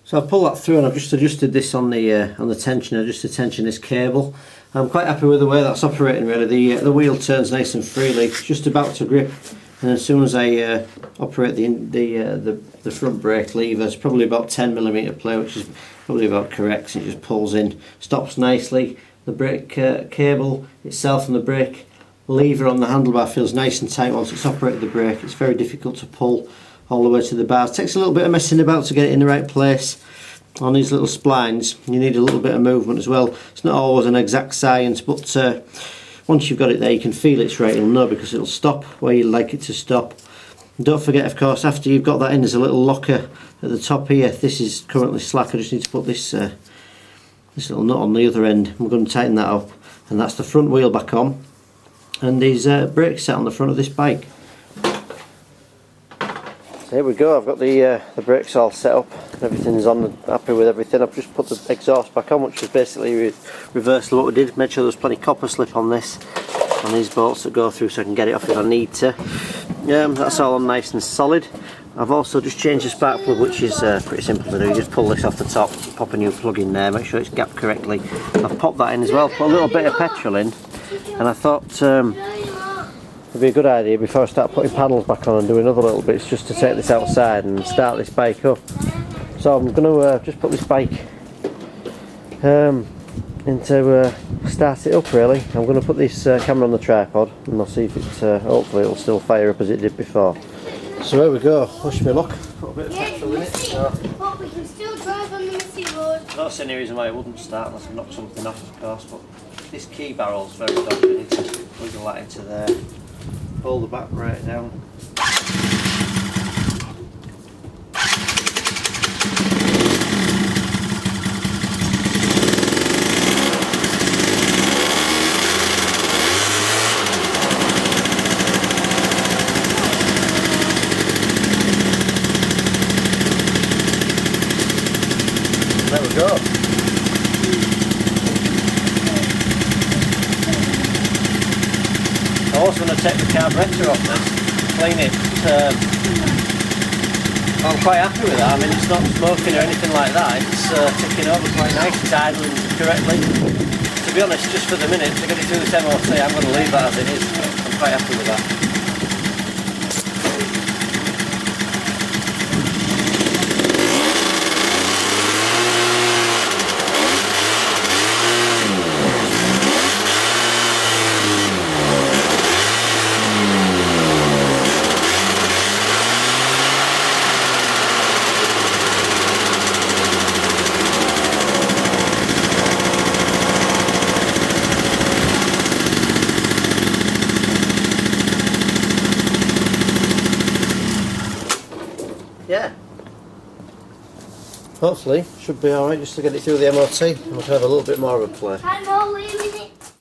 So I've pulled that through and I've just adjusted this on the tensioner, just to tension this cable. I'm quite happy with the way that's operating really. The wheel turns nice and freely, it's just about to grip, and as soon as I operate the front brake lever, it's probably about 10mm play, which is probably about correct, so it just pulls in, stops nicely. The brake cable itself and the brake lever on the handlebar feels nice and tight once it's operated the brake. It's very difficult to pull all the way to the bars. It takes a little bit of messing about to get it in the right place on these little splines. You need a little bit of movement as well. It's not always an exact science, but once you've got it there you can feel it's right, you'll know, because it'll stop where you like it to stop. And don't forget, of course, after you've got that in, there's a little locker at the top here. This is currently slack, I just need to put this little nut on the other end. We're going to tighten that up, and that's the front wheel back on, and these brakes set on the front of this bike. So here we go, I've got the brakes all set up, everything's on, happy with everything. I've just put the exhaust back on, which is basically reversal of what we did. Made sure there's plenty of copper slip on this, on these bolts that go through, so I can get it off if I need to. That's all on nice and solid. I've also just changed the spark plug, which is pretty simple to do. You just pull this off the top, pop a new plug in there, make sure it's gapped correctly. I've popped that in as well, put a little bit of petrol in, and I thought it'd be a good idea before I start putting panels back on and doing other little bits, just to take this outside and start this bike up. So I'm going to just put this bike into start it up really. I'm going to put this camera on the tripod and I'll see if it hopefully it'll still fire up as it did before. So here we go, wish me luck. Put a bit of petrol in it. So. But we can still drive on the messy road. I don't see any reason why it wouldn't start unless I knock something off, of course, but this key barrel's very dodgy. I need to wiggle that into there. Pull the back brake down. There we go. I was going to take the carburetor off this, clean it. I'm quite happy with that. I mean, it's not smoking or anything like that. It's ticking over quite nice, it's idling correctly. To be honest, just for the minute, to get it through this MOT, I'm going to leave that as it is. I'm quite happy with that. Yeah, hopefully should be alright just to get it through the MOT, and we can have a little bit more of a play.